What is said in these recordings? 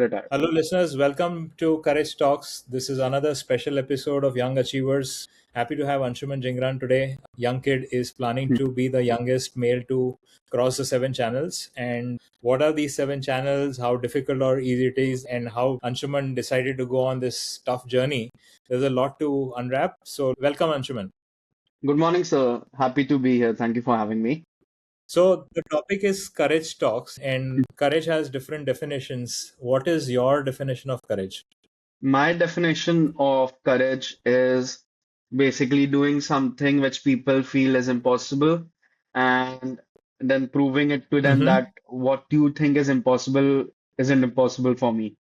retired. Hello, listeners. Welcome to Courage Talks. This is another special episode of Young Achievers. Happy to have Anshuman Jhingran today. Young kid is planning to be the youngest male to cross the 7 channels. And what are these 7 channels? How difficult or easy it is, and how Anshuman decided to go on this tough journey. There's a lot to unwrap. So, welcome, Anshuman. Good morning, sir. Happy to be here. Thank you for having me. So, the topic is Courage Talks, and courage has different definitions. What is your definition of courage? My definition of courage is basically doing something which people feel is impossible and then proving it to them Mm-hmm. that what you think is impossible isn't impossible for me.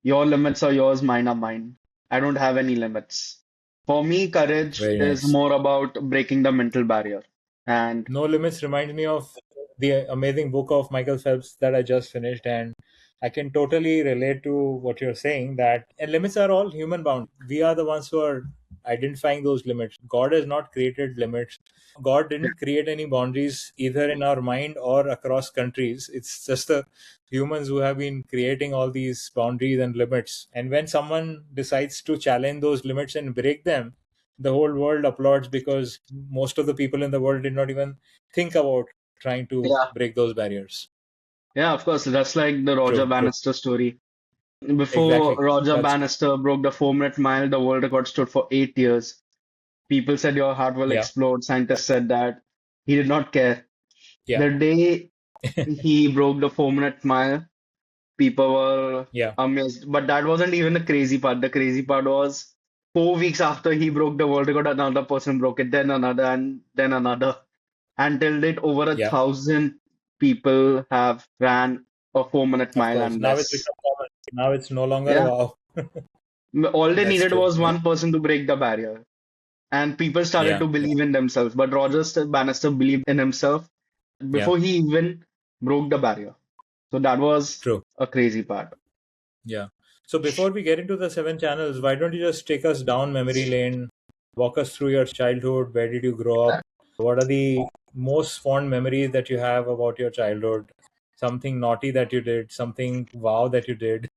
Your limits are yours, mine are mine. I don't have any limits. For me, courage Very is nice. more about breaking the mental barrier. And No Limits reminds me of the amazing book of Michael Phelps that I just finished, and I can totally relate to what you're saying that and limits are all human bound. We are the ones who are identifying those limits. God has not created limits. God didn't create any boundaries either in our mind or across countries. It's just the humans who have been creating all these boundaries and limits. And when someone decides to challenge those limits and break them, the whole world applauds because most of the people in the world did not even think about trying to yeah, break those barriers. yeah, of course, that's like the Roger True, true. Bannister story. Before Exactly. Roger That's, Bannister broke the 4-minute mile, the world record stood for 8 years. People said your heart will yeah, explode. Scientists said that. He did not care. yeah, The day he broke the 4-minute mile, people were yeah, amazed. But that wasn't even the crazy part. The crazy part was 4 weeks after he broke the world record, another person broke it, then another, and then another. Until date, over a yeah, thousand people have ran a 4-minute of mile course. and Now it's less. become common. Now it's no longer a Yeah. wow. All they That's needed true. was Yeah. one person to break the barrier. And people started Yeah. to Yeah. believe in themselves. But Bannister believed in himself Yeah. before he even broke the barrier. So that was True. a crazy part. Yeah. So before we get into the 7 channels, why don't you just take us down memory lane, walk us through your childhood? Where did you grow up? What are the most fond memories that you have about your childhood? Something naughty that you did, something wow that you did.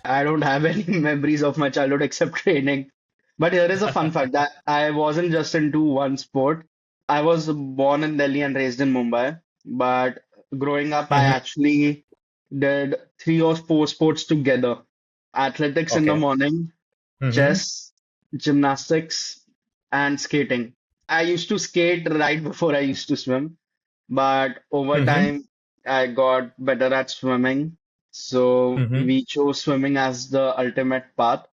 I don't have any memories of my childhood except training. But here is a fun fact that I wasn't just into one sport. I was born in Delhi and raised in Mumbai. But growing up, I Mhm. actually did 3 or 4 sports together. Athletics in the Okay. morning, Mm-hmm. chess, gymnastics, and skating. I used to skate right before I used to swim, but over Mm-hmm. time I got better at swimming. So Mm-hmm. we chose swimming as the ultimate path.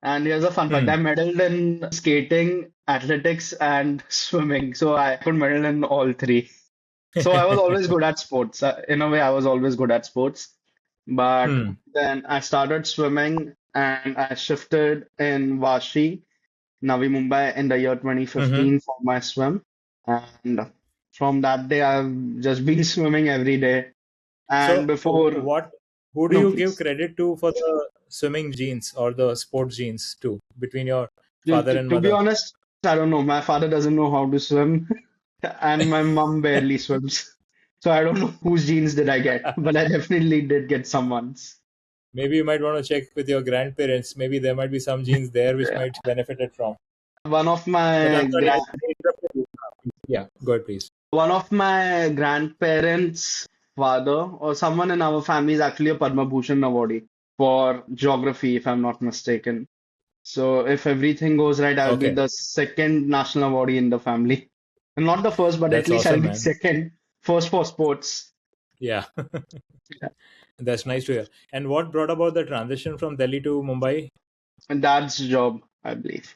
And here's a fun fact, I Hmm. medaled in skating, athletics, and swimming. So I could medal in all three. So I was always good at sports. In a way, I was always good at sports. But Hmm. then I started swimming and I shifted in Vashi, Navi Mumbai in the year Mm-hmm. 2015 for my swim. And from that day, I've just been swimming every day. And So, before, what? Who do no, you give please. credit to for the swimming genes or the sports genes too, between your To, father to, and to be mother? honest, I don't know. My father doesn't know how to swim, and my mom barely swims. So I don't know whose genes did I get, but I definitely did get someone's. Maybe you might want to check with your grandparents. Maybe there might be some genes there which Yeah. might benefited from. One of But my I'm sorry, gra I interrupted you. Yeah, go ahead, please. One of my grandparents' father or someone in our family is actually a Padma Bhushan awardee for geography, if I'm not mistaken. So if everything goes right, I'll be Okay, the second national awardee in the family. And not the first, but at that's least I'll awesome, be man. second. First for sports. Yeah, that's nice to hear. And what brought about the transition from Delhi to Mumbai? And dad's job, I believe.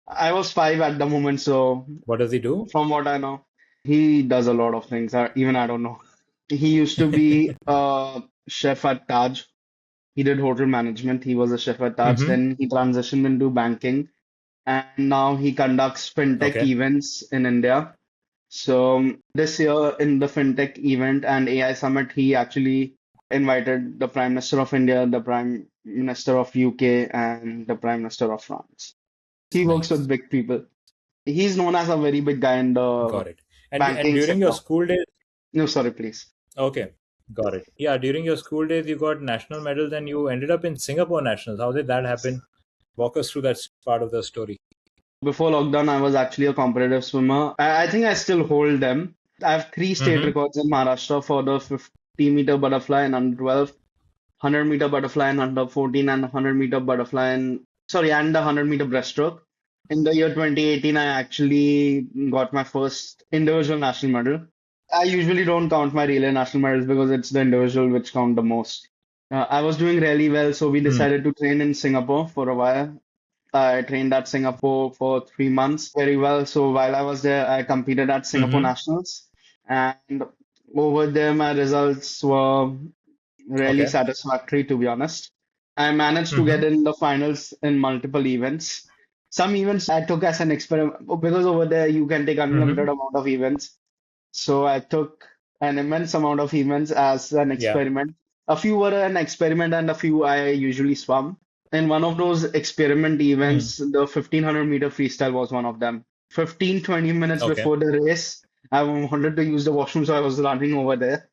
I was 5 at the moment, so What does he do? from what I know, he does a lot of things. Even I don't know. He used to be a chef at Taj. He did hotel management. He was a chef at Taj. Mm-hmm. Then he transitioned into banking, and now he conducts fintech Okay. events in India. So this year in the fintech event and AI summit, he actually invited the Prime Minister of India, the Prime Minister of UK, and the Prime Minister of France. He works with Nice. big people. He's known as a very big guy in the Got it. And banking during your sector. school days, No, sorry, please. okay. Got it. Yeah, during your school days, you got national medals and you ended up in Singapore nationals. How did that happen? Walk us through that part of the story. Before lockdown, I was actually a competitive swimmer. I think I still hold them. I have three state Mm-hmm. records in Maharashtra for the 50-meter butterfly and under 12, 100-meter butterfly and under 14, and 100-meter butterfly and the 100-meter breaststroke. In the year 2018, I actually got my first individual national medal. I usually don't count my relay national medals because it's the individual which count the most. I was doing really well, so we Mm. decided to train in Singapore for a while. I trained at Singapore for 3 months very well. So while I was there, I competed at Singapore Mm-hmm. Nationals, and over there, my results were really Okay. satisfactory, to be honest. I managed to Mm-hmm. get in the finals in multiple events. Some events I took as an experiment because over there you can take Mm-hmm. unlimited amount of events. So I took an immense amount of events as an Yeah. experiment. A few were an experiment and a few I usually swam. In one of those experiment Mm. events, the 1500-meter freestyle was one of them. 15-20 minutes Okay. before the race, I wanted to use the washroom, so I was running over there.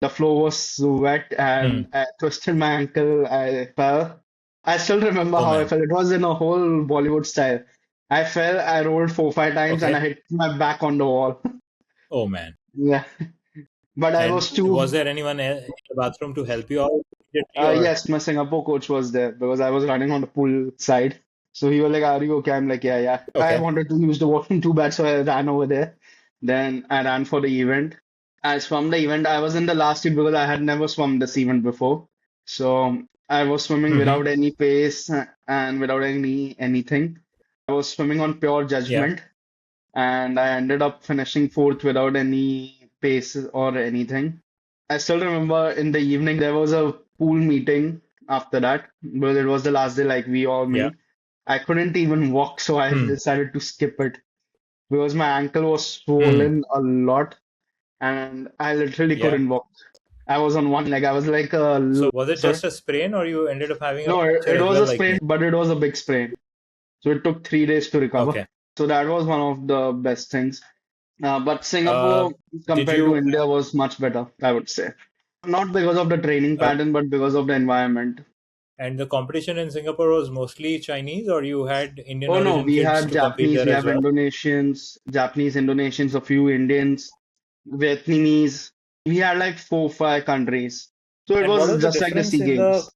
The floor was wet Mm. and I twisted my ankle. I fell. I still remember Oh how I man. fell. It was in a whole Bollywood style. I fell, I rolled 4, 5 times, and I Okay. hit my back on the wall. Oh man. Yeah, but I And was was too. there anyone in the bathroom to help you out immediately, or Yes, my Singapore coach was there because I was running on the pool side. So he was like, "Are you okay?" I'm like, "Yeah, yeah." I okay? wanted to use the washroom too bad, so I ran over there. Then I ran for the event. I swam the event. I was in the last heat because I had never swum this event before. So I was swimming Mm-hmm. without any pace and without anything. I was swimming on pure Yeah. judgment, and I ended up finishing fourth without any pace or anything. I still remember in the evening there was a pool meeting after that because it was the last day, like we all Yeah. meet. I couldn't even walk, so I Mm. decided to skip it because my ankle was Mm. swollen a lot and I literally Yeah. couldn't walk. I was on one leg. I was like a So was it loser. just a sprain, or you ended up having a No, fracture it as was well, a like sprain, me? but it was a big sprain. So it took 3 days to recover. Okay. So that was one of the best things. But Uh, Singapore, did compared to you India, was much better, I would say. Not because of the training uh, pattern, but because of the environment. and the competition in Singapore was mostly Chinese, or you had Indian Oh no, origin we kids had to compete Japanese, there we as have well? Indonesians, a few Indians, Vietnamese. We had like 4, 5 countries. So it And was just like the SEA Games.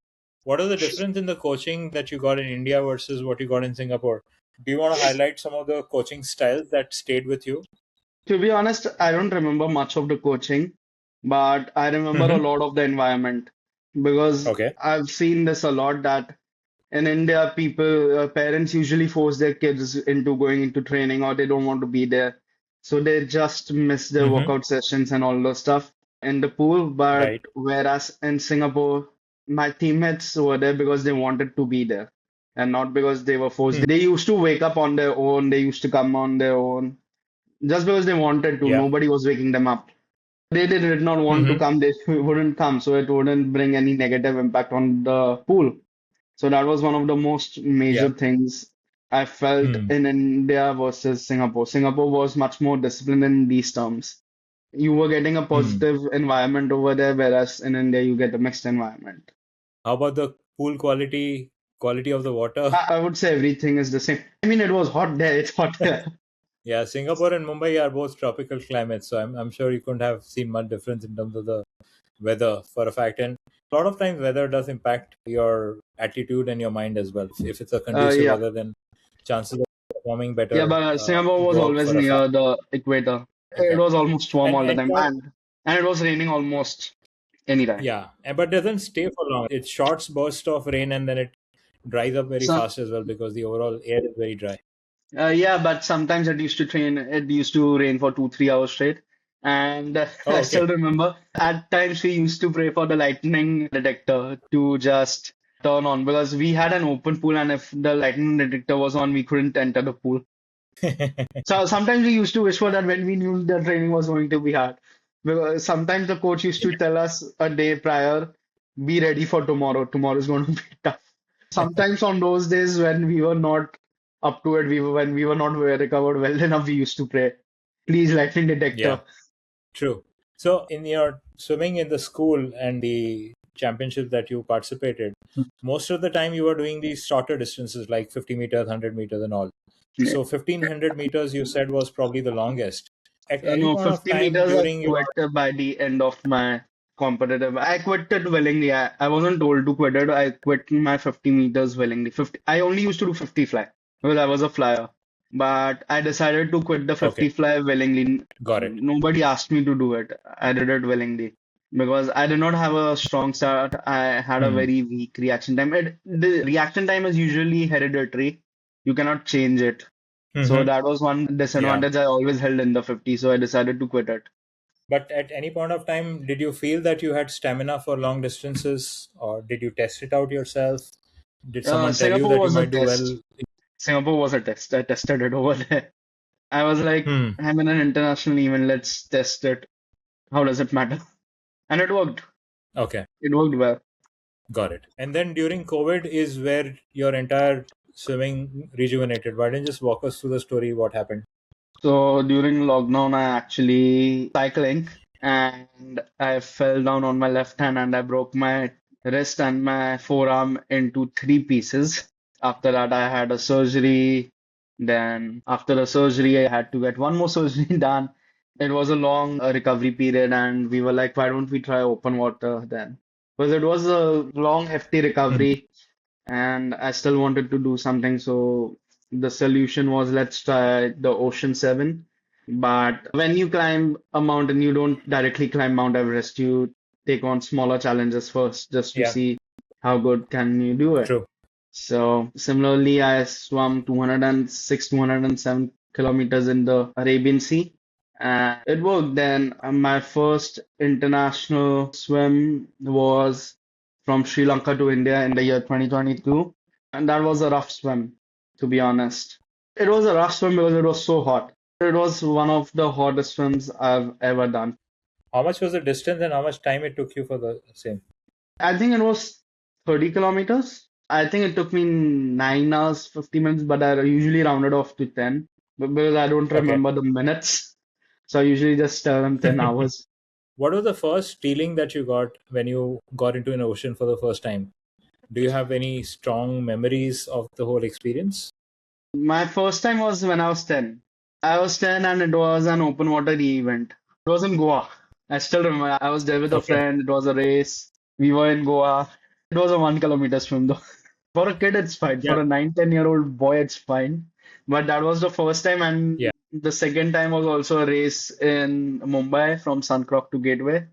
what are the difference in the coaching that you got in India versus what you got in Singapore? Do you want to highlight some of the coaching styles that stayed with you? To be honest, I don't remember much of the coaching, but I remember a Mm-hmm. lot of the environment because Okay. I've seen this a lot that in India, parents usually force their kids into going into training or they don't want to be there. So they just miss their Mm-hmm. workout sessions and all those stuff in the pool. But Right. whereas in Singapore, my teammates were there because they wanted to be there and not because they were forced. Hmm. They used to wake up on their own, they used to come on their own just because they wanted to. Yeah. Nobody was waking them up. They did not want to Mm-hmm. come, they wouldn't come, so it wouldn't bring any negative impact on the pool. So that was one of the most Yeah. major things I felt Hmm. in India versus Singapore. Singapore was much more disciplined in these terms. You were getting a Hmm. positive environment over there, whereas in India you get a mixed environment. How about the pool quality of the water? I would say everything is the same. I mean, it was hot there, it's hot here. Yeah, Singapore and Mumbai are both tropical climates, so I'm sure you couldn't have seen much difference in terms of the weather for a fact. And a lot of times, weather does impact your attitude and your mind as well. If it's a conducive Yeah. weather, then chances of performing Yeah, better but Singapore was go up always for a fact. near the equator. It was Exactly. almost warm all the And time, and it was raining almost any time. yeah, but doesn't stay for long. It's short bursts of rain, and then it dries up very So, fast as well because the overall air is very dry. yeah, but sometimes it used to rain for 2, 3 hours straight. And Oh, I okay. still remember at times we used to pray for the lightning detector to just turn on because we had an open pool, and if the lightning detector was on, we couldn't enter the pool. So sometimes we used to wish for that when we knew the training was going to be hard. Because sometimes the coach used to tell us a day prior, be ready for tomorrow. Tomorrow is going to be tough. Sometimes on those days when we were not up to it, when we were not recovered well enough, we used to pray, please lightning Yeah, detector. true. So, in your swimming in the school and the championship that you participated, most of the time you were doing these shorter distances like 50 meters, 100 meters, and all. Yeah. So, 1500 meters you said was probably the longest. At any No, point of 50 time meters I during your. quit by the end of my competitive. I quit it willingly. I wasn't told to quit it. I quit my 50 meters willingly. 50. I only used to do 50 fly because I was a flyer. But I decided to quit the Okay, 50 fly willingly. got it. Nobody asked me to do it. I did it willingly because I did not have a strong start. I had a Hmm. very weak reaction time. The reaction time is usually hereditary. You cannot change it. So Hmm. that was one Yeah. disadvantage I always held in the 50, so I decided to quit it. But at any point of time, did you feel that you had stamina for long distances, or did you test it out yourself? Did someone tell you Singapore that you was a might do test. well? Singapore was a test. I tested it over there. I was like, Hmm. I'm in an international event, let's test it. How does it matter? And it worked. Okay, It worked well. got it. And then during COVID is where your entire swimming rejuvenated. Why don't you just walk us through the story? What happened? So during lockdown, I actually cycling and I fell down on my left hand and I broke my wrist and my forearm into three pieces. After that, I had a surgery. Then after the surgery, I had to get one more surgery done. It was a long recovery period, and we were like, why don't we try open water then? Because it was a long, hefty Mhm. recovery, and I still wanted to do something. So the solution was let's try the Ocean 7. But when you climb a mountain, you don't directly climb Mount Everest. You take on smaller challenges first just to Yeah, see how good can you do it. true. So similarly, I swam 206, 207 kilometers in the Arabian Sea. And it worked. Then my first international swim was from Sri Lanka to India in the year 2022. And that was a rough swim, to be honest. It was a rough swim because it was so hot. It was one of the hottest swims I've ever done. How much was the distance and how much time it took you for the same? I think it was 30 kilometers. I think it took me 9 hours, 50 minutes, but I usually rounded off to 10 because I don't Okay. remember the minutes. So I usually just tell them 10 hours. What was the first feeling that you got when you got into an ocean for the first time? Do you have any strong memories of the whole experience? My first time was when I was 10. I was 10 and it was an open water event. It was in Goa. I still remember. I was there with a Okay. friend. It was a race. We were in Goa. It was a 1 kilometer swim though. For a kid, it's fine. Yeah. For a 9, 10-year-old boy, it's fine. But that was the first time, Yeah. and the second time was also a race in Mumbai from Suncrock to Gateway.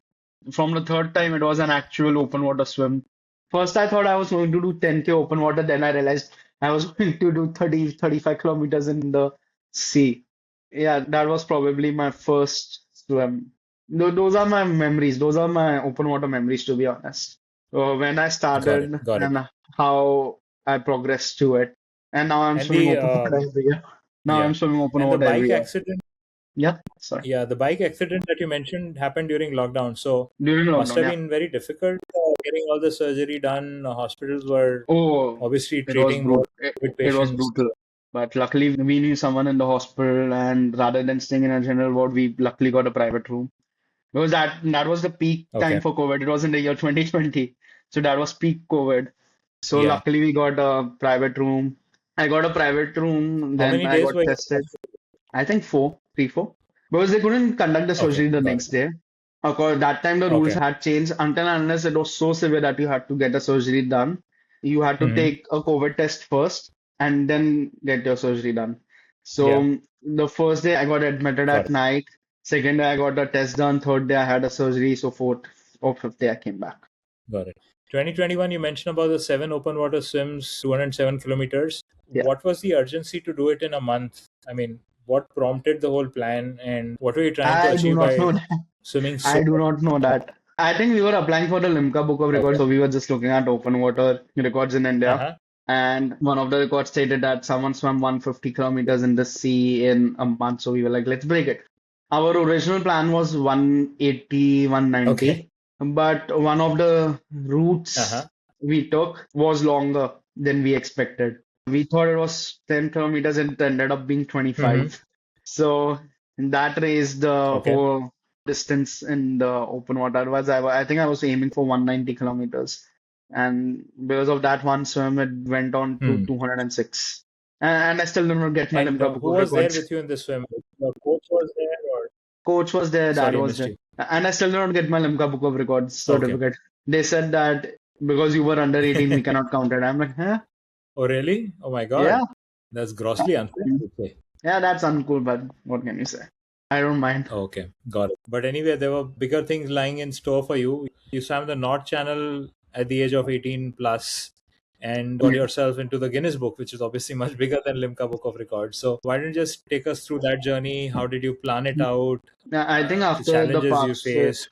From the third time, it was an actual open water swim. First, I thought I was going to do 10K open water. Then I realized I was going to do 30, 35 kilometers in the sea. Yeah, that was probably my first swim. Those are my memories. Those are my open water memories, to be honest. So when I Got it. started Got it. and how I progressed to it. And now I'm And swimming the open water every year. Now yeah, I'm swimming open and the water every bike year. accident. Yeah, sorry. Yeah, the bike accident that you mentioned happened during lockdown. So During must lockdown, have yeah. been very difficult getting all the surgery done. Hospitals were Oh, obviously it was treating more brutal. COVID It was patients. brutal. But luckily, we knew someone in the hospital, and rather than staying in a general ward, we luckily got a private room. Because that was the peak time Okay. for COVID. It was in the year 2020. So that was peak COVID. So Yeah. luckily we got a private room. I got a private room, How then many I days got were you in the tested. hospital? I think 4. Because they couldn't conduct the Okay, surgery the got next it. day. Of course, that time the rules Okay. had changed until and unless it was so severe that you had to get a surgery done. You had to Hmm. take a COVID test first and then get your surgery done. So Yeah, the first day I got admitted got at it. night. Second day I got a test done. Third day I had a surgery. So fourth or fifth day I came back. Got it. 2021, you mentioned about the seven open water swims, 207 kilometers. Yeah. What was the urgency to do it in a month? I mean, what prompted the whole plan and what were you trying to I do achieve not know by that. swimming so I do not know much? that. I think we were applying for the Limca Book of Records, Okay. so we were just looking at open water records in India. Uh-huh. And one of the records stated that someone swam 150 kilometers in the sea in a month. So we were like, let's break it. Our original plan was 180, Okay. 190, but one of the Uh-huh. routes we took was longer than we expected. We thought it was 10 kilometers, and it ended up being Hmm. 25. So that raised the Okay. whole. distance in the open water. I think I was aiming for 190 kilometers. And because of that one swim, it went on to Hmm. 206. And I still did not get my And Limca who Book of was there Records. with you in this swim? The coach was there, or Coach was there, dad sorry, I was missed there. you. And I still did not get my Limca Book of Records Okay. certificate. They said that because you were under 18, we cannot count it. I'm like, huh? Oh, really? Oh my Yeah. God. That's grossly unfair, I would say. Yeah, that's uncool, but what can you say? I don't mind. Okay, got it. But anyway, there were bigger things lying in store for you. You swam the North Channel at the age of 18 plus and got Yeah. yourself into the Guinness Book, which is obviously much bigger than Limca Book of Records. So why don't you just take us through that journey? How did you plan it out? Yeah, I think The after the challenges you Park Strait, faced?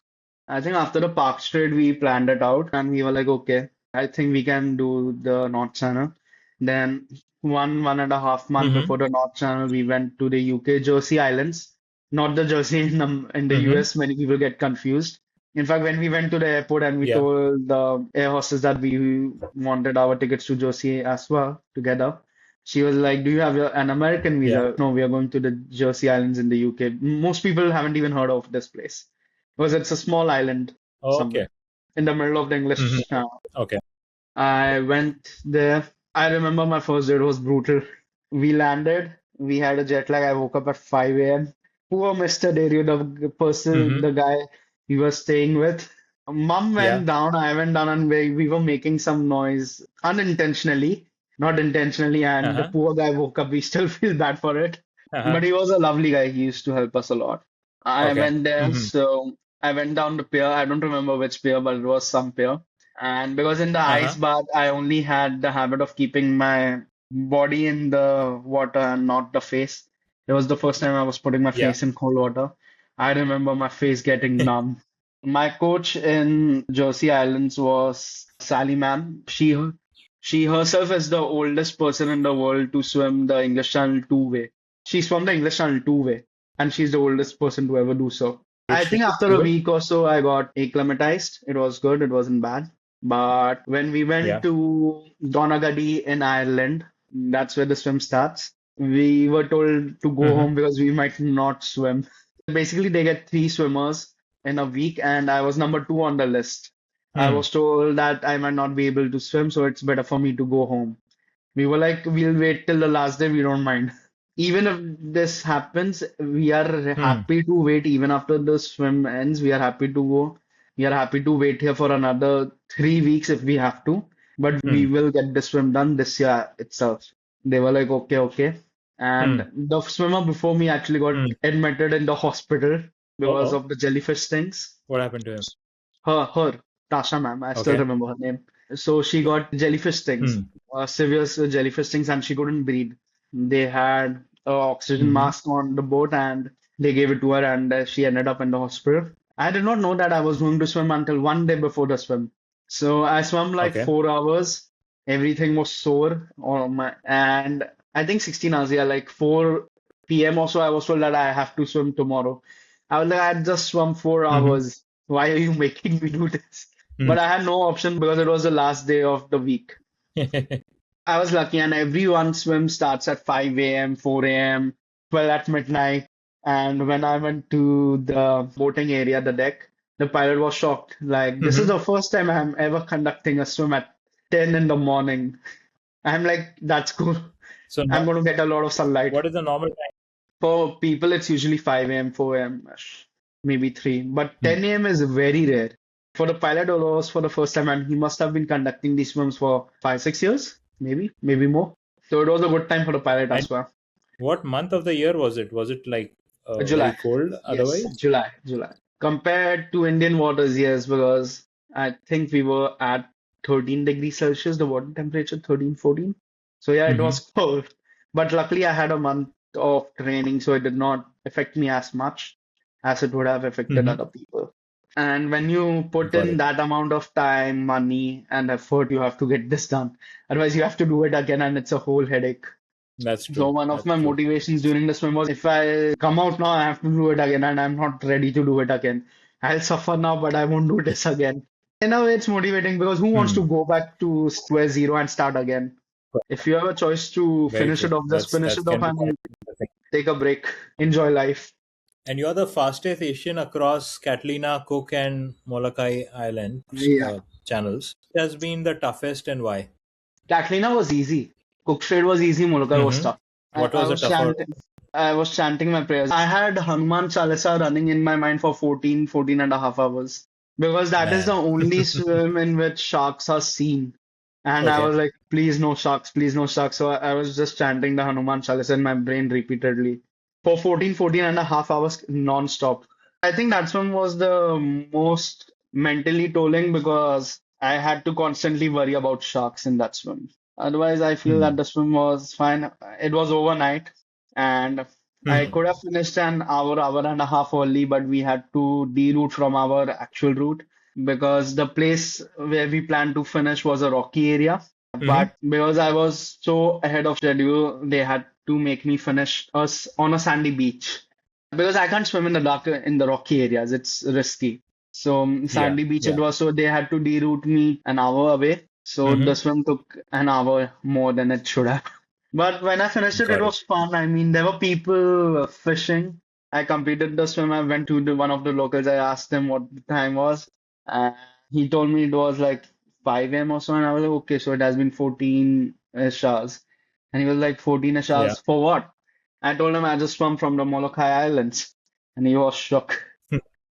we planned it out and we were like, okay, I think we can do the North Channel. Then 1.5 month Mm-hmm. before the North Channel, we went to the UK Jersey Islands, not the Jersey in the Mm-hmm. US. Many people get confused. In fact, when we went to the airport and we Yeah. told the air hostess that we wanted our tickets to Jersey as well together, she was like, "Do you have an American Yeah. visa?" No, we are going to the Jersey Islands in the UK. Most people haven't even heard of this place because it's a small island Oh, somewhere okay. in the middle of the English Mm-hmm. Channel. Okay. I went there. I remember my first day, it was brutal. We landed, we had a jet lag. I woke up at 5 a.m. Poor Mr. Dario, the person, Mm-hmm. the guy we were staying with. Mom Yeah. went down, I went down, and we were making some noise unintentionally, not intentionally. And the Uh-huh. poor guy woke up. We still feel bad for it. Uh-huh. But he was a lovely guy. He used to help us a lot. I Okay. went there, Mm-hmm. so I went down the pier. I don't remember which pier, but it was some pier. And because in the ice Uh-huh. bath, I only had the habit of keeping my body in the water and not the face. It was the first time I was putting my Yeah. face in cold water. I remember my face getting numb. My coach in Jersey Islands was Sally ma'am. She herself is the oldest person in the world to swim the English Channel two-way. She swam the English Channel two-way, and she's the oldest person to ever do so. I Did she think after a do it? week or so, I got acclimatized. It was good, it wasn't bad. But when we went Yeah. to Donaghadee in Ireland, that's where the swim starts. We were told to go Mm-hmm. home because we might not swim. Basically, they get three swimmers in a week, and I was number two on the list. I Hmm. was told that I might not be able to swim, so it's better for me to go home. We were like, we'll wait till the last day, we don't mind. Even if this happens, we are Hmm. happy to wait even after the swim ends. We are happy to go. We are happy to wait here for another 3 weeks if we have to, but we Hmm. will get the swim done this year itself. They were like, okay, okay. Hmm. And the swimmer before me actually got Hmm. admitted in the hospital because Uh-oh. of the jellyfish stings. What happened to him? Her, Tasha ma'am, I still Okay. remember her name. So she got jellyfish stings, Hmm. severe jellyfish stings, and she couldn't breathe. They had a oxygen Mm-hmm. mask on the boat, and they gave it to her, and she ended up in the hospital. I did not know that I was going to swim until one day before the swim. So I swam like Okay. 4 hours. Everything was sore on my, and I think 16 hours. Yeah, like 4 p.m. Also, I was told that I have to swim tomorrow. I was like, I just swam four Mm-hmm. hours. Why are you making me do this? Hmm. But I had no option because it was the last day of the week. I was lucky, and everyone swim starts at 5 a.m., 4 a.m., 12 at midnight. And when I went to the boating area, the deck, the pilot was shocked. Like, this is Mm-hmm. the first time I'm ever conducting a swim at 10 in the morning. I'm like, that's cool. So I'm no, going to get a lot of sunlight. what is the normal time? For people, it's usually 5 a.m., 4 a.m., maybe 3. But Hmm. 10 a.m. is very rare. For the pilot, it was for the first time, and he must have been conducting these swims for 5, 6 years, maybe more. So it was a good time for the pilot And as well. what month of the year was it? Was it like very July. cold Yes, otherwise? July. Compared to Indian waters, yes, because I think we were at 13 degrees Celsius, the water temperature, 13, 14. So yeah, it Mm-hmm. was cold. But luckily, I had a month of training, so it did not affect me as much as it would have affected Mm-hmm. other people. And when you put Got in it. that amount of time, money, and effort, you have to get this done. Otherwise, you have to do it again, and it's a whole headache. That's So true. one of That's my true. motivations during the swim was if I come out now, I have to do it again, and I'm not ready to do it again. I'll suffer now, but I won't do this again. In a way, it's motivating because who wants to Hmm. go back to square zero and start again? If you have a choice to Very finish true. it off, just That's finish that it off can be quite and interesting. take a break. Enjoy life. And you're the fastest Asian across Catalina, Cook, and Molokai Island Yeah. channels. It has been the toughest, and why? Catalina was easy. Cook Strait was easy. Molokai was Mm-hmm. tough. I, What I was the was tougher? chanting. I was chanting my prayers. I had Hanuman Chalisa running in my mind for 14 and a half hours because that is the Man. only swim in which sharks are seen. And I Okay. was like, please no sharks, please no sharks. So I was just chanting the Hanuman Chalisa in my brain repeatedly for 14 and a half hours non-stop. I think that one was the most mentally tolling because I had to constantly worry about sharks in that swim. Otherwise, I feel that Hmm. the swim was fine. It was overnight, and I Hmm. could have finished an hour and a half early, but we had to deroute from our actual route because the place where we planned to finish was a rocky area. Hmm. But because I was so ahead of schedule, they had to make me finish us on a sandy beach because I can't swim in the dark in the rocky areas. It's risky. So Yeah. sandy beach it Yeah. was, so they had to deroute me an hour away. So the Hmm. swim took an hour more than it should have. But when I finished it, it Got it. was fun. I mean, there were people fishing. I completed the swim. I went to one of the locals. I asked him what the time was. And he told me it was like 5 a.m. or so. And I was like, okay, so it has been 14-ish hours. And he was like, 14-ish Yeah. hours for what? I told him I just swam from the Molokai Islands. And he was shocked.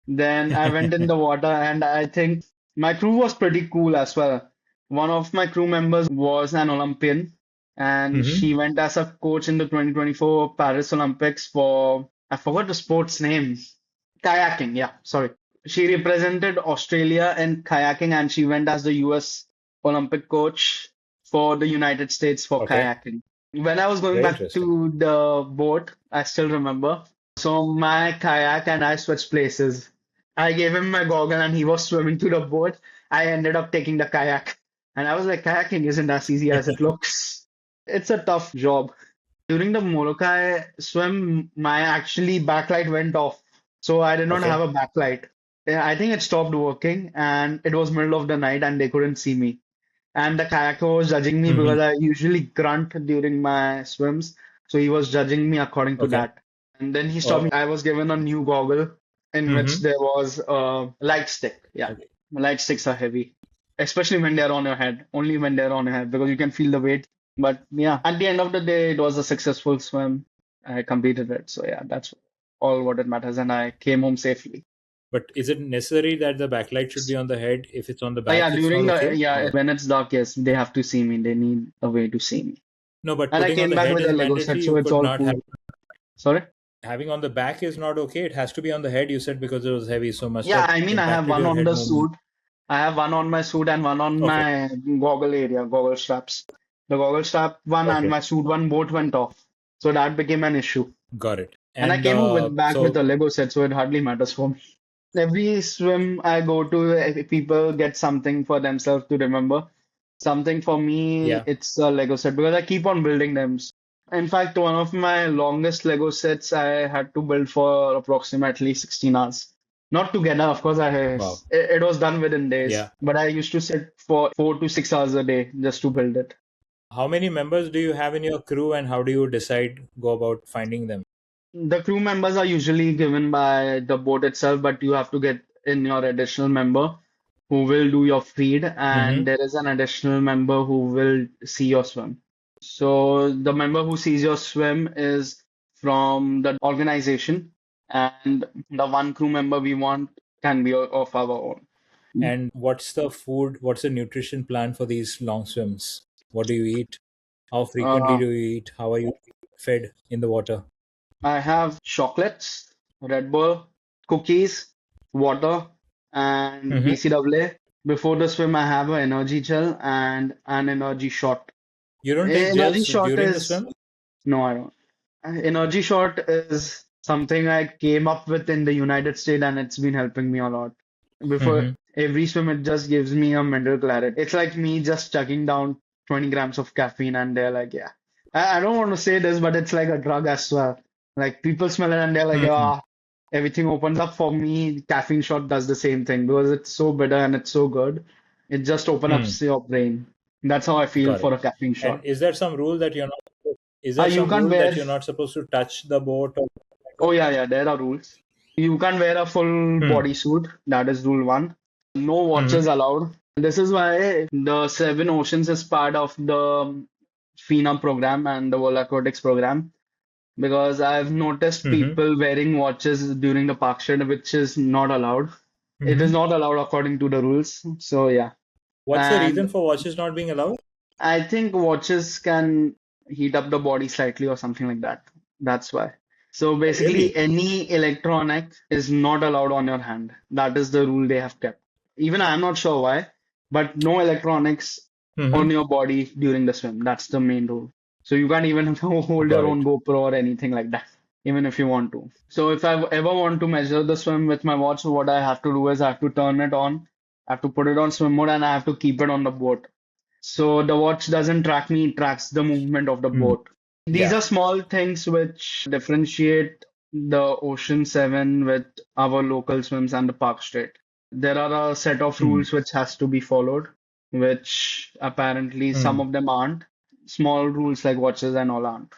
Then I went in the water, and I think my crew was pretty cool as well. One of my crew members was an Olympian, and Hmm. she went as a coach in the 2024 Paris Olympics for, I forgot the sport's name. Kayaking, yeah, sorry. She represented Australia in kayaking, and she went as the US Olympic coach for the United States for Okay. kayaking. When I was going Very back interesting. to the boat, I still remember. So my kayak and I switched places. I gave him my goggle and he was swimming to the boat. I ended up taking the kayak. And I was like, kayaking isn't as easy as it looks. It's a tough job. During the Molokai swim, my actually backlight went off. So I did not have Okay. a backlight. Yeah, I think it stopped working and it was middle of the night and they couldn't see me. And the kayaker was judging me Hmm. because I usually grunt during my swims. So he was judging me according to Okay. that. And then he stopped me. Oh. I was given a new goggle in which Hmm. there was a light stick. Yeah, Okay. light sticks are heavy, especially when they're on your head. Only when they're on your head because you can feel the weight. But yeah, at the end of the day, it was a successful swim. I completed it. So yeah, that's all what it matters. And I came home safely. But is it necessary that the backlight should be on the head? If it's on the Yeah, back, it's not during the okay? yeah, Or when it's dark, yes, they have to see me. They need a way to see me. no, but And I putting on came the back head with is a Lego set, mandatory. so You it's could all not have cool. Sorry? having on the back is not okay. It has to be on the head, you said, because it was heavy, so must Yeah, have I mean, I have impacted one your on head the movement. suit. I have one on my suit and one on Okay. my goggle area, goggle straps. The goggle strap one and Okay. my suit one both went off. So that became an issue. Got it. And I And came with back with so a Lego set, so it hardly matters for me. Every swim I go to, people get something for themselves to remember. Something for me, yeah. it's a Lego set because I keep on building them. In fact, one of my longest Lego sets I had to build for approximately 16 hours. Not together, of course, Wow. it was done within days, Yeah. but I used to sit for 4 to 6 hours a day just to build it. How many members do you have in your crew, and how do you go about finding them? The crew members are usually given by the boat itself, but you have to get in your additional member who will do your feed, and Mm-hmm. there is an additional member who will see your swim. So the member who sees your swim is from the organization, and the one crew member we want can be of our own. And what's the food? What's the nutrition plan for these long swims? What do you eat? How frequently Uh, do you eat? How are you fed in the water? I have chocolates, Red Bull, cookies, water, and Mm-hmm. BCAA. Before the swim, I have an energy gel and an energy shot. You don't take Energy gels shot during the is swim? no, I don't. Energy shot is something I came up with in the United States, and it's been helping me a lot. Before Mm-hmm. every swim, it just gives me a mental clarity. It's like me just chugging down 20 grams of caffeine, and they're like, yeah. I don't want to say this, but it's like a drug as well. Like people smell it and they're like, Hmm. ah, everything opens up for me. Caffeine shot does the same thing because it's so bitter and it's so good. It just opens Hmm. up your brain. That's how I feel Got for it. a caffeine And shot. is there some rule that you're not? Is there You some can't rule wear that you're not supposed to touch the boat? Or... Oh yeah, there are rules. You can't wear a full Hmm. body suit. That is rule one. No Hmm. watches allowed. This is why the Seven Oceans is part of the FINA program and the World Aquatics program. Because I've noticed Hmm. people wearing watches during the park shed, which is not allowed. It is Hmm. not allowed according to the rules. So yeah. What's the And reason for watches not being allowed? I think watches can heat up the body slightly or something like that. That's why. So Oh, really? basically, any electronic is not allowed on your hand. That is the rule they have kept. Even I'm not sure why, but no electronics Hmm. on your body during the swim. That's the main rule. So you can't even hold Got your it. own GoPro or anything like that, even if you want to. So if I ever want to measure the swim with my watch, what I have to do is I have to turn it on, I have to put it on swim mode, and I have to keep it on the boat. So the watch doesn't track me, it tracks the movement of the Hmm. boat. These Yeah. are small things which differentiate the Ocean 7 with our local swims and the Park Strait. There are a set of Hmm. rules which has to be followed, which apparently some Hmm. of them aren't. Small rules like watches and all aren't.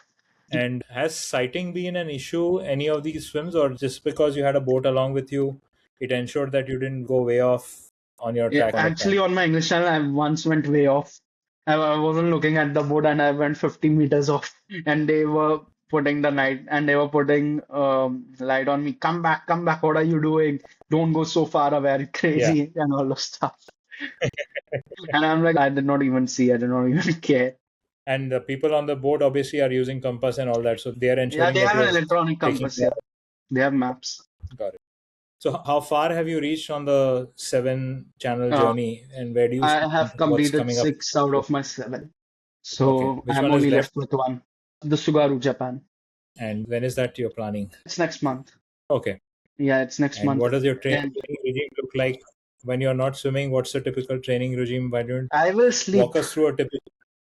And has sighting been an issue any of these swims, or just because you had a boat along with you, it ensured that you didn't go way off on your Yeah, track on the actually, front? on my English channel, I once went way off. I wasn't looking at the board and I went 50 meters off. And they were putting the night and they were putting light on me. Come back. What are you doing? Don't go so far away. Are you Yeah. crazy? And all of stuff. And I'm like, I did not even see. I did not even care. And the people on the boat obviously are using compass and all that, so they are Yeah, ensuring they that have an you're electronic taking compass. care. Yeah, they have maps. Got it. So how far have you reached on the 7 channel Uh, journey, and where do you I stand? have What's completed coming up? 6 out of my 7. Okay, So which I'm one is only left, left with one. The Sugaru, Japan. and when is that you're planning? It's next month. Okay. Yeah, it's next And month. what does your training And regime look like when you're not swimming? What's the typical training regime? Why don't I will walk sleep. us through a typical?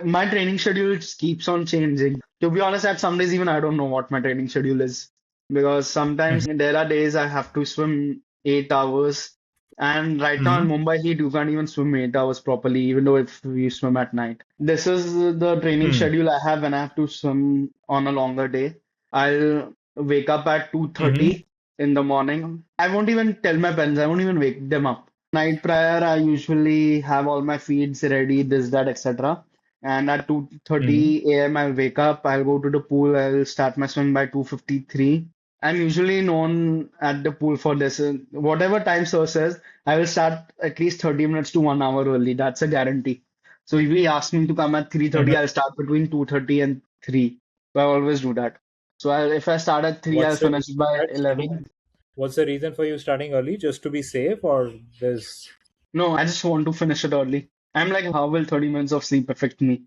My training schedule just keeps on changing. To be honest, at some days even I don't know what my training schedule is because sometimes Mhm. there are days I have to swim 8 hours. And right now in Mhm. Mumbai heat, you can't even swim 8 hours properly, even though if you swim at night. This is the training Mhm. schedule I have when I have to swim on a longer day. I'll wake up at Mhm. 2:30 in the morning. I won't even tell my parents, I won't even wake them up. Night prior, I usually have all my feeds ready, this, that, etc. And at Mhm. 2:30 a.m. I'll wake up, I'll go to the pool, I'll start my swim by 2:53. I'm usually known at the pool for this. Whatever time source says, I will start at least 30 minutes to 1 hour early. That's a guarantee. So if he asks me to come at 3:30, Mhm. I'll start between 2:30 and 3. So I always do that. So if I start at 3, I'll What's the finish reason for by that? 11. What's the reason for you starting early? Just to be safe, or there's? No, I just want to finish it early. I'm like, how will 30 minutes of sleep affect me?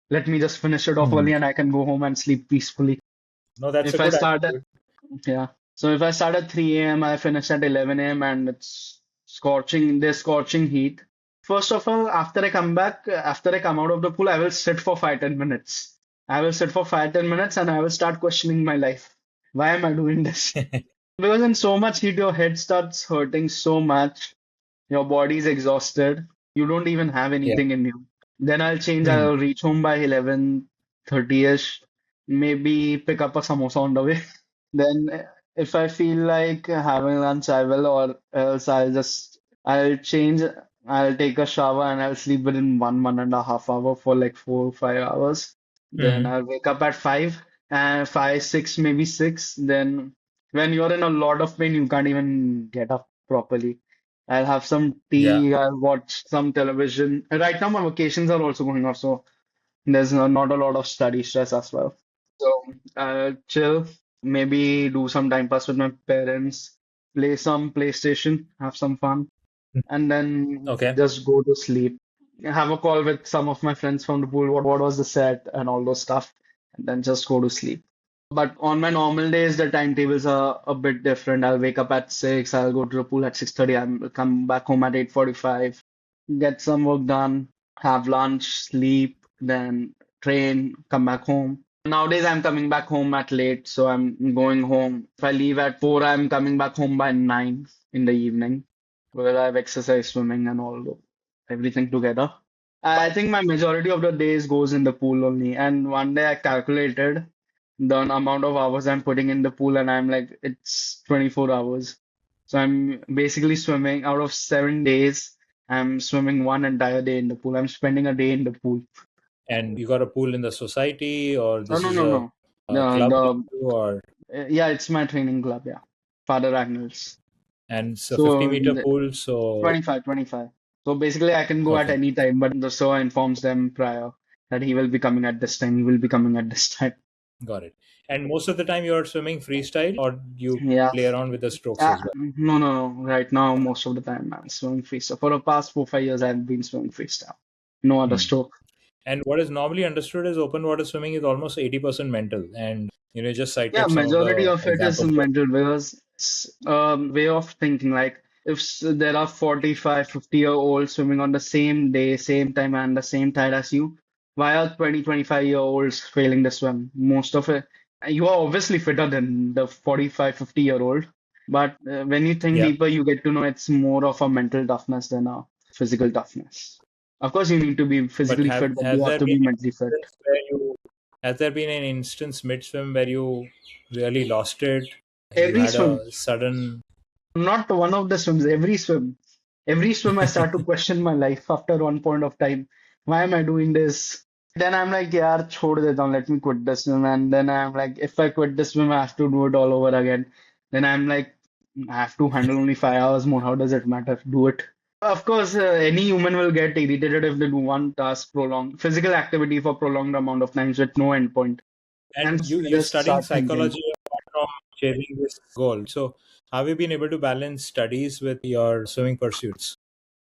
Let me just finish it off Hmm. early and I can go home and sleep peacefully. No, that's a If I good start at, attitude. yeah. So if I start at 3 a.m., I finish at 11 a.m. and it's there's scorching heat. First of all, after I come out of the pool, I will sit for 5-10 minutes. I will sit for 5-10 minutes and I will start questioning my life. Why am I doing this? Because in so much heat, your head starts hurting so much. Your body's exhausted. You don't even have Yeah. anything in you. Then I'll change. Hmm. I'll reach home by 11:30ish. Maybe pick up a samosa on the way. Then if I feel like having lunch, I will, or else I'll change. I'll take a shower and I'll sleep within 1.5 hour for like 4 or 5 hours. Then Hmm. I'll wake up at 5 and 5, 6, maybe 6. Then when you're in a lot of pain, you can't even get up properly. I'll have some Yeah. tea, I'll watch some television. Right now, my vacations are also going on, so there's not a lot of study stress as well. So I'll chill, maybe do some time pass with my parents, play some PlayStation, have some fun, and then Okay. just go to sleep. Have a call with some of my friends from the pool, what was the set, and all those stuff, and then just go to sleep. But on my normal days, the timetables are a bit different. I'll wake up at 6, I'll go to the pool at 6:30, I'll come back home at 8:45, get some work done, have lunch, sleep, then train, come back home. Nowadays, I'm coming back home at late, so I'm going home. If I leave at 4, I'm coming back home by 9 in the evening because I've exercised, swimming, and everything together. I think my majority of the days goes in the pool only. And one day I calculated. the amount of hours I'm putting in the pool, and I'm like, it's 24 hours. So I'm basically swimming out of 7 days. I'm swimming one entire day in the pool. I'm spending a day in the pool. And you got a pool in the society, or Oh, this no, is no, a, no. a The, club you the, do, or yeah, it's my training club. Yeah. Father Agnel's. and it's a 50 So meter pool. So 25, 25. So basically, I can go at okay, any time, but the sir informs them prior that he will be coming at this time. He will be coming at this time. got it. And most of the time you're swimming freestyle, or you Yeah. play around with the strokes as well? No, no, no. Right now, most of the time, I'm swimming freestyle. For the past 4, 5 years, I've been swimming freestyle. No other Hmm. stroke. And what is normally understood as open water swimming is almost 80% mental. And you just Yeah, cited some of majority the of it is examples. mental because it's a way of thinking. Like if there are 45, 50-year-olds swimming on the same day, same time, and the same tide as you, why are 20, 25-year-olds failing to swim? Most of it, you are obviously fitter than the 45, 50-year-old. But when you think Yeah. deeper, you get to know it's more of a mental toughness than a physical toughness. Of course, you need to be But physically fit, but has you have there to been be an mentally fit. instance where you has there been an instance mid swim where you really lost it? You Every had swim. a sudden. Not one of the swims, every swim. Every swim, I start to question my life after one point of time. Why am I doing this? Then I'm like, yaar, chhod deta hun, let me quit the swim. And then I'm like, if I quit the swim, I have to do it all over again. Then I'm like, I have to handle only 5 hours more. How does it matter? Do it. Of course, any human will get irritated if they do one task prolonged, physical activity for prolonged amount of times with no endpoint. And And you're just studying start thinking. psychology apart from chasing this goal. So have you been able to balance studies with your swimming pursuits?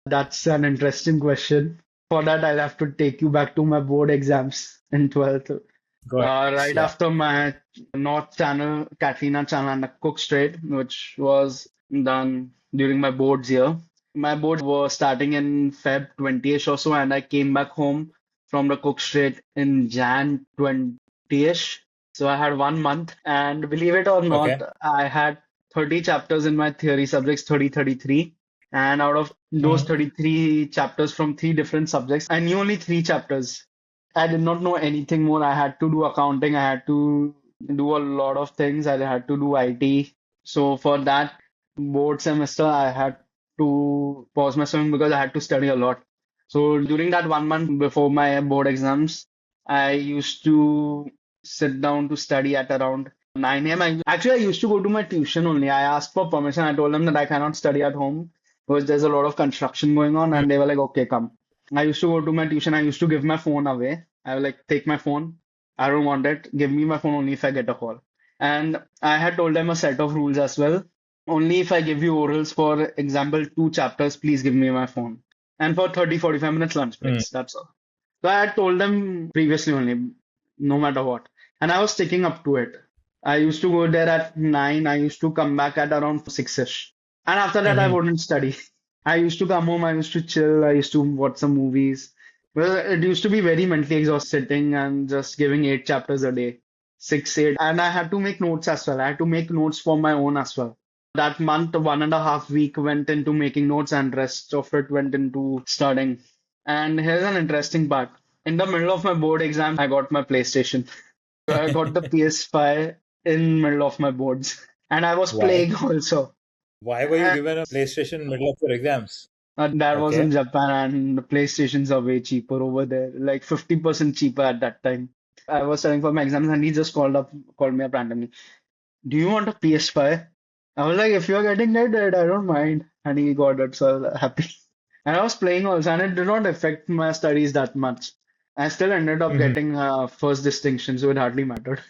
That's an interesting question. For that, I'll have to take you back to my board exams in 12th. Go ahead, please. Right Yeah. after my North Channel, Catalina Channel, and the Cook Strait, which was done during my boards year. My boards were starting in Feb 20ish or so, and I came back home from the Cook Strait in Jan 20ish. So I had 1 month, and believe it or not, Okay. I had 30 chapters in my theory subjects, 30, 33. And out of those Mhm. 33 chapters from three different subjects, I knew only three chapters. I did not know anything more. I had to do accounting. I had to do a lot of things. I had to do IT. So for that board semester, I had to pause my swimming because I had to study a lot. So during that 1 month before my board exams, I used to sit down to study at around 9 a.m. Actually, I used to go to my tuition only. I asked for permission. I told them that I cannot study at home because there's a lot of construction going on, Mm. and they were like, okay, come. I used to go to my tuition. I used to give my phone away. I would like take my phone. I don't want it. Give me my phone only if I get a call. And I had told them a set of rules as well. Only if I give you orals, for example, two chapters, please give me my phone. And for 30, 45 minutes lunch Mm. breaks. That's all. So I had told them previously only, no matter what. And I was sticking up to it. I used to go there at 9. I used to come back at around 6ish. And after that, I Mhm. wouldn't study. I used to come home, I used to chill, I used to watch some movies. Well, it used to be very mentally exhausting sitting and just giving 8 chapters a day, 6, 8. And I had to make notes as well. I had to make notes for my own as well. That month, 1.5 week went into making notes, and rest of it went into studying. And here's an interesting part. In the middle of my board exam, I got my PlayStation. So I got the PS5 in middle of my boards. And I was Why? playing also. Why were you given a PlayStation in the middle of your exams? That was in Okay. Japan, and the PlayStations are way cheaper over there, like 50% cheaper at that time. I was studying for my exams, and he just called me up randomly. Do you want a PS5? I was like, if you're getting it, I don't mind. And he got it, so I was happy. And I was playing also, and it did not affect my studies that much. I still ended up Mhm. getting first distinction, so it hardly mattered.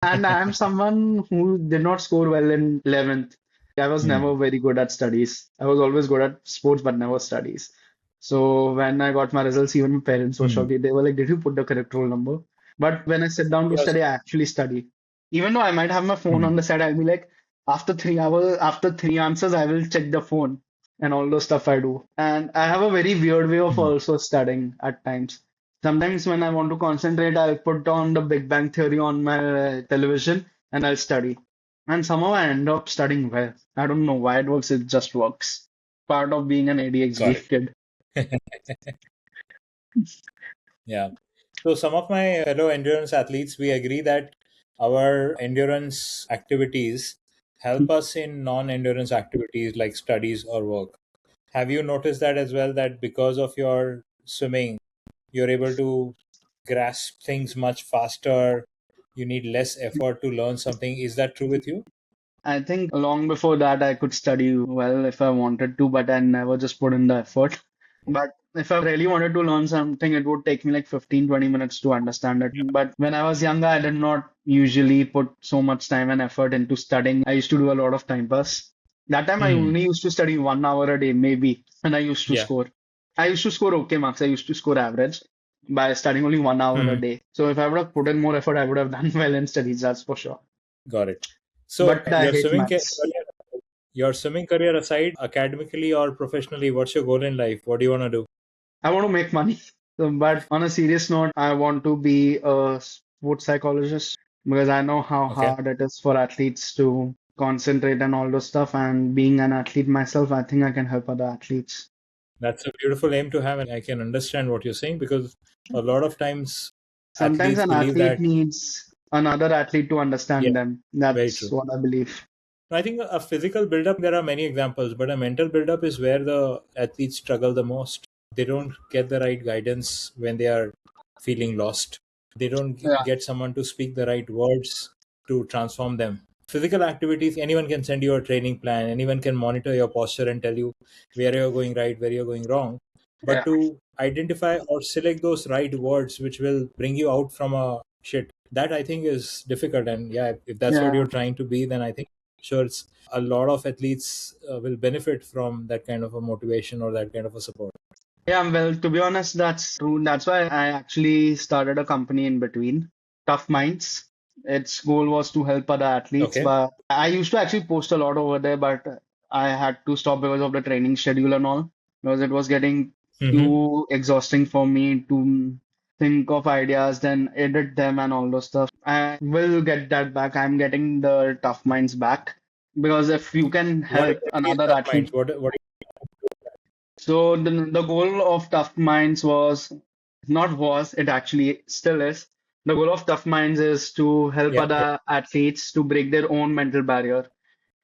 And I'm someone who did not score well in 11th. I was Hmm. never very good at studies. I was always good at sports, but never studies. So when I got my results, even my parents were Hmm. shocked. They were like, "Did you put the correct roll number?" But when I sit down to Yes. study, I actually study. Even though I might have my phone Hmm. on the side, I'll be like, after 3 hours, after three answers, I will check the phone and all those stuff I do. And I have a very weird way of Hmm. also studying at times. Sometimes when I want to concentrate, I'll put on the Big Bang Theory on my television and I'll study. And somehow I end up studying well. I don't know why it works, it just works. Part of being an ADHD Got it. kid. Yeah. So some of my fellow endurance athletes, we agree that our endurance activities help us in non-endurance activities like studies or work. Have you noticed that as well, that because of your swimming, you're able to grasp things much faster? You need less effort to learn something. Is that true with you? I think long before that, I could study well if I wanted to, but I never just put in the effort. But if I really wanted to learn something, it would take me like 15-20 minutes to understand it. But when I was younger, I did not usually put so much time and effort into studying. I used to do a lot of time pass. That time, I Hmm. only used to study 1 hour a day, maybe, and I used to Yeah. score. I used to score okay marks. I used to score average by studying only 1 hour a Hmm. day. So if I would have put in more effort, I would have done well in studies, that's for sure. Got it. So But I hate maths. your swimming career aside, academically or professionally, what's your goal in life? What do you want to do? I want to make money. So, but on a serious note, I want to be a sports psychologist because I know how Okay. hard it is for athletes to concentrate and all those stuff. And being an athlete myself, I think I can help other athletes. That's a beautiful aim to have, and I can understand what you're saying, because a lot of times Sometimes athletes an believe athlete that, needs another athlete to yeah, understand them. very That's true. what I believe. I think a physical build-up, there are many examples, but a mental build-up is where the athletes struggle the most. They don't get the right guidance when they are feeling lost. They don't Yeah, get someone to speak the right words to transform them. Physical activities, anyone can send you a training plan, anyone can monitor your posture and tell you where you're going right, where you're going wrong. But yeah, to identify or select those right words which will bring you out from a shit, that I think is difficult. And yeah, if that's what yeah. you're trying to be, then I think sure it's a lot of athletes will benefit from that kind of a motivation or that kind of a support. Yeah, well, to be honest, that's true. That's why I actually started a company in between, Tough Minds. Its goal was to help other athletes, Okay. but I used to actually post a lot over there, but I had to stop because of the training schedule and all, because it was getting Mm-hmm. too exhausting for me to think of ideas, then edit them and all those stuff. I will get that back. I'm getting the Tough Minds back because if you can What help exactly is another Tough Minds? athlete. What? So the goal of Tough Minds was not was, it actually still is. The goal of Tough Minds is to help Yeah. Yeah. other athletes to break their own mental barrier.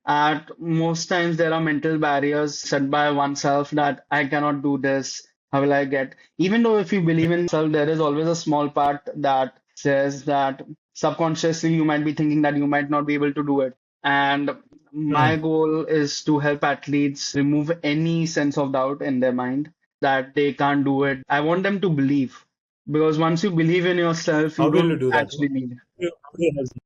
At most times there are mental barriers set by oneself that I cannot do this. How will I get? Even though if you believe in yourself, there is always a small part that says that subconsciously you might be thinking that you might not be able to do it. And my Hmm. goal is to help athletes remove any sense of doubt in their mind that they can't do it. I want them to believe because once you believe in yourself, How you will you don't do that? actually need. How will you help them?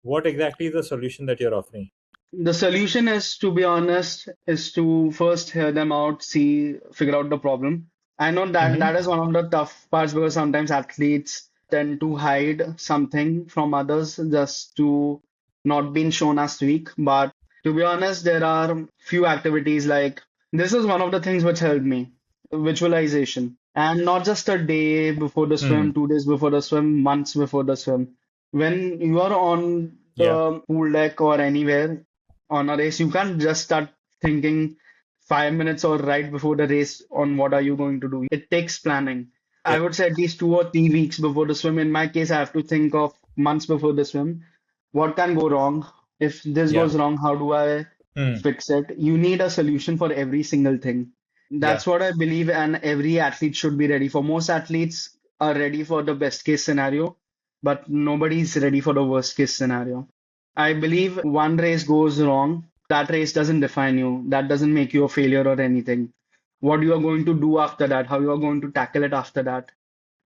What exactly is the solution that you're offering? The solution is, to be honest, is to first hear them out, see, figure out the problem. I know that Mm-hmm. that is one of the tough parts because sometimes athletes tend to hide something from others just to not being shown as weak. But to be honest, there are few activities like this is one of the things which helped me, visualization. And not just a day before the Hmm. swim, 2 days before the swim, months before the swim. When you are on Yeah. the pool deck or anywhere on a race, you can't just start thinking 5 minutes or right before the race on what are you going to do. It takes planning. Yeah. I would say at least 2 or 3 weeks before the swim. In my case, I have to think of months before the swim. What can go wrong? If this Yeah. goes wrong, how do I Hmm. fix it? You need a solution for every single thing. Yeah. That's what I believe, and every athlete should be ready for. Most athletes are ready for the best case scenario, but nobody's ready for the worst case scenario. I believe one race goes wrong, that race doesn't define you. That doesn't make you a failure or anything. What you are going to do after that, how you are going to tackle it after that,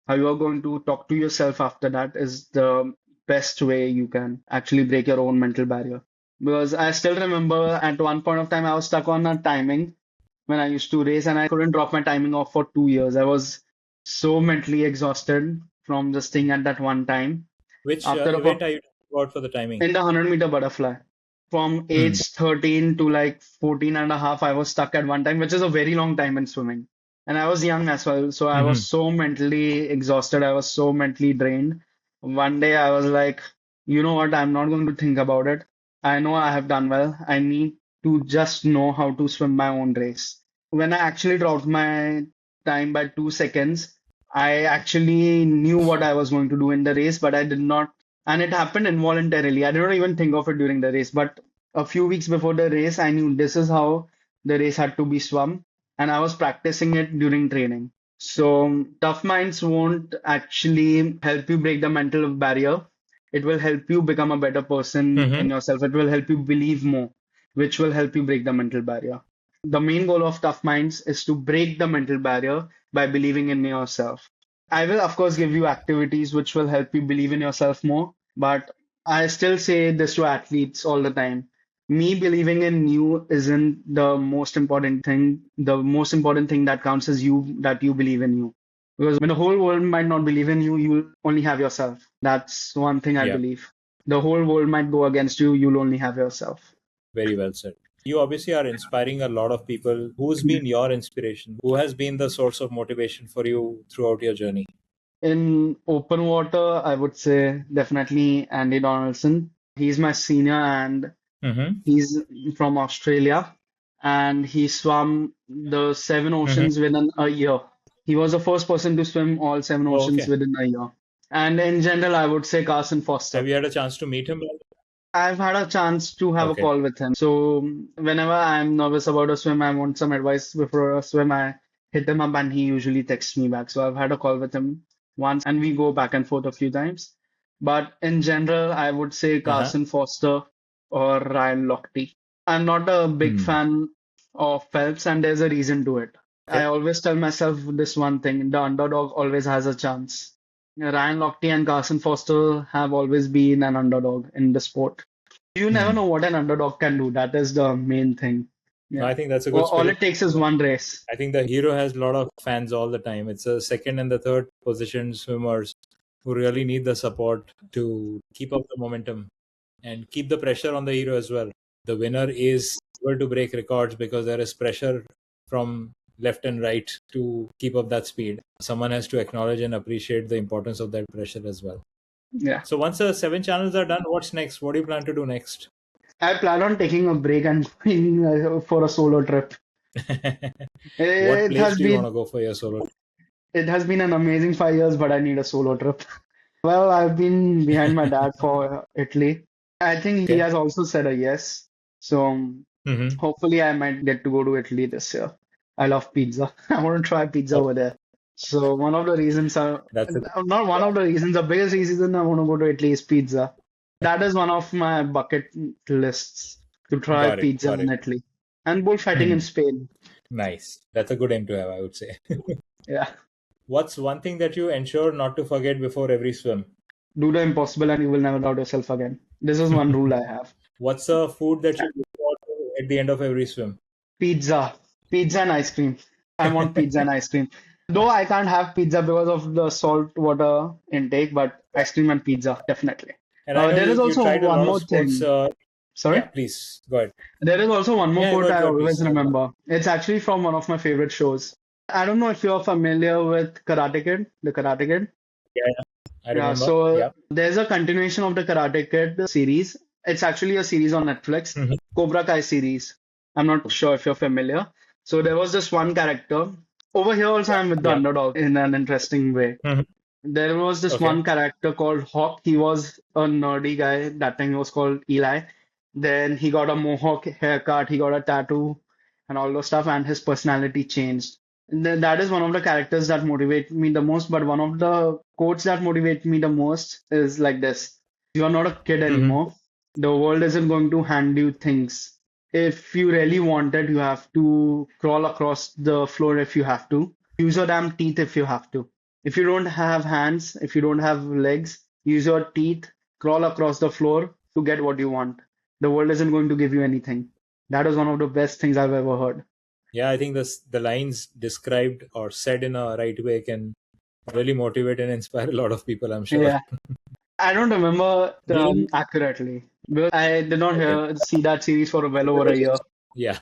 how you are going to talk to yourself after that is the best way you can actually break your own mental barrier. Because I still remember at one point of time, I was stuck on a timing when I used to race and I couldn't drop my timing off for 2 years. I was so mentally exhausted from just staying at that one time. Which After event about are you talking about for the timing? in the 100-meter butterfly. From Hmm. age 13 to like 14 and a half, I was stuck at one time, which is a very long time in swimming. And I was young as well, so I was Mm-hmm. so mentally exhausted. I was so mentally drained. One day I was like, you know what? I'm not going to think about it. I know I have done well. I need to just know how to swim my own race. When I actually dropped my time by 2 seconds, I actually knew what I was going to do in the race, but I did not And it happened involuntarily. I did not even think of it during the race, but a few weeks before the race, I knew this is how the race had to be swum, and I was practicing it during training. So tough minds won't actually help you break the mental barrier. It will help you become a better person Mm-hmm. in yourself. It will help you believe more, which will help you break the mental barrier. The main goal of tough minds is to break the mental barrier by believing in yourself. I will, of course, give you activities which will help you believe in yourself more, but I still say this to athletes all the time. Me believing in you isn't the most important thing. The most important thing that counts is that you believe in you. Because when the whole world might not believe in you, you'll only have yourself. That's one thing I Yeah, believe. The whole world might go against you, you'll only have yourself. very well said. You obviously are inspiring a lot of people. Who's been your inspiration? Who has been the source of motivation for you throughout your journey? In open water, I would say definitely Andy Donaldson. He's my senior and Mm-hmm. he's from Australia and he swam the seven Mm-hmm. oceans within a year. He was the first person to swim all seven Oh, oceans okay. within a year. And in general, I would say Carson Foster. Have you had a chance to meet him? I've had a chance to have a Okay. call with him. So whenever I'm nervous about a swim, I want some advice before a swim, I hit him up and he usually texts me back. So I've had a call with him once and we go back and forth a few times. But in general, I would say Uh-huh. Carson Foster or Ryan Lochte. I'm not a big Hmm. fan of Phelps and there's a reason to it. I Okay. always tell myself this one thing, the underdog always has a chance. Ryan Lochte and Carson Foster have always been an underdog in the sport. You never Hmm. know what an underdog can do. That is the main thing. No, I Yeah. think that's a good All spirit. it takes is one race. I think the hero has a lot of fans all the time. It's a second and the third position swimmers who really need the support to keep up the momentum and keep the pressure on the hero as well. The winner is able to break records because there is pressure from left and right to keep up that speed. Someone has to acknowledge and appreciate the importance of that pressure as well. Yeah. So once the 7 channels are done, what's next? What do you plan to do next? I plan on taking a break and going for a solo trip. What It place has do you want been to go for your solo? it has been an amazing 5 years, but I need a solo trip. Well, I've been behind my dad for Italy. I think he Okay. has also said a yes. So Mm-hmm. hopefully I might get to go to Italy this year. I love pizza. I want to try pizza Oh, over there. So one of the reasons are that's it. not one of the reasons, the biggest reason I want to go to Italy is pizza. That is one of my bucket lists to try Got it. pizza Got in it. Italy and bullfighting in Hmm. Spain. Nice. That's a good aim to have, I would say. Yeah, What's one thing that you ensure not to forget before every swim? do the impossible and you will never doubt yourself again. This is one rule I have. What's a food that you look forward to at the end of every swim? Pizza, pizza and ice cream. I want pizza and ice cream. Though I can't have pizza because of the salt water intake, but ice cream and pizza, definitely. And I know There is you also tried a one lot of more sports. thing. Yeah, Sorry? please go ahead. There is also one more Yeah, go quote ahead, I go ahead, always please. remember. It's actually from one of my favorite shows. I don't know if you're familiar with Karate Kid, the Karate Kid. Yeah, yeah, I Yeah, remember. so Yeah. there's a continuation of the Karate Kid series. It's actually a series on Netflix, Hmm. Cobra Kai series. I'm not sure if you're familiar. So there was this one character. Over here also I'm with the Yeah. underdog in an interesting way. Hmm. There was this Okay. one character called Hawk. He was a nerdy guy. That time he was called Eli. Then he got a mohawk haircut, he got a tattoo, and all those stuff, and his personality changed. That is one of the characters that motivate me the most. But one of the quotes that motivate me the most is like this: "You are not a kid Hmm. anymore. The world isn't going to hand you things. If you really want it, you have to crawl across the floor if you have to. Use your damn teeth if you have to. If you don't have hands, if you don't have legs, use your teeth, crawl across the floor to get what you want. The world isn't going to give you anything." That is one of the best things I've ever heard. Yeah, I think the lines described or said in a right way can really motivate and inspire a lot of people, I'm sure. Yeah, I don't remember Being accurately because I did not okay. see that series for well over a year. Yeah.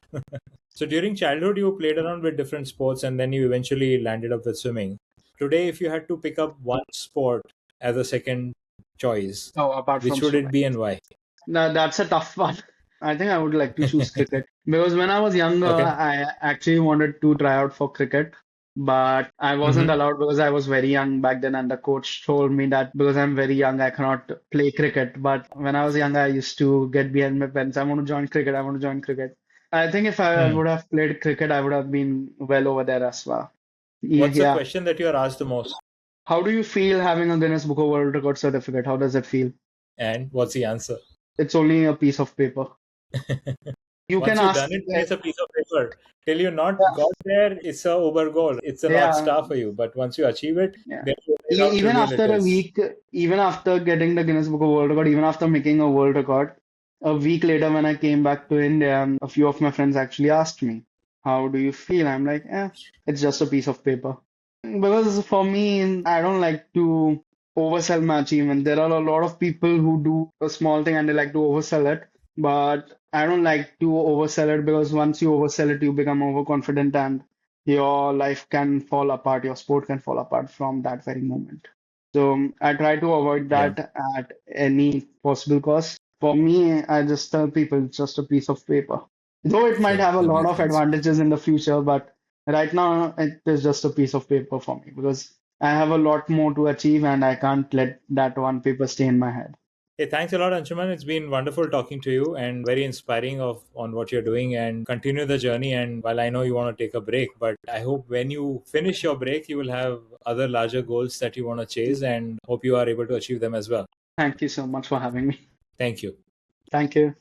So during childhood, you played around with different sports and then you eventually landed up with swimming. Today, if you had to pick up one sport as a second choice, Oh, apart from which would it swimming. be and why? Now, that's a tough one. I think I would like to choose cricket because when I was younger, Okay. I actually wanted to try out for cricket. but I wasn't Mm-hmm. allowed because I was very young back then, and the coach told me that because I'm very young, I cannot play cricket. But when I was younger, I used to get behind my parents. I want to join cricket. I want to join cricket. I think if I Hmm. would have played cricket, I would have been well over there as well. What's the Yeah. question that you are asked the most? How do you feel having a Guinness Book of World Record certificate? How does it feel? And what's the answer? It's only a piece of paper. You can Once you've ask. done it, then it's a piece of paper. Till you're not Yeah, got there, it's a Uber goal. It's a North yeah, Star for you. But once you achieve it, yeah. then you realize how Even trivial after it a is. week, even after getting the Guinness Book of World Record, even after making a world record, a week later when I came back to India, a few of my friends actually asked me, "How do you feel?" I'm like, it's just a piece of paper. Because for me, I don't like to oversell my achievement. There are a lot of people who do a small thing and they like to oversell it, but I don't like to oversell it because once you oversell it, you become overconfident and your life can fall apart, your sport can fall apart from that very moment. So I try to avoid Yeah, that at any possible cost. For me, I just tell people it's just a piece of paper. Though it might same. have a That lot makes of sense. advantages in the future, but right now it is just a piece of paper for me because I have a lot more to achieve and I can't let that one paper stay in my head. Hey, thanks a lot, Anshuman. It's been wonderful talking to you and very inspiring of on what you're doing and continue the journey. And while I know you want to take a break, but I hope when you finish your break, you will have other larger goals that you want to chase and hope you are able to achieve them as well. Thank you so much for having me. Thank you. Thank you.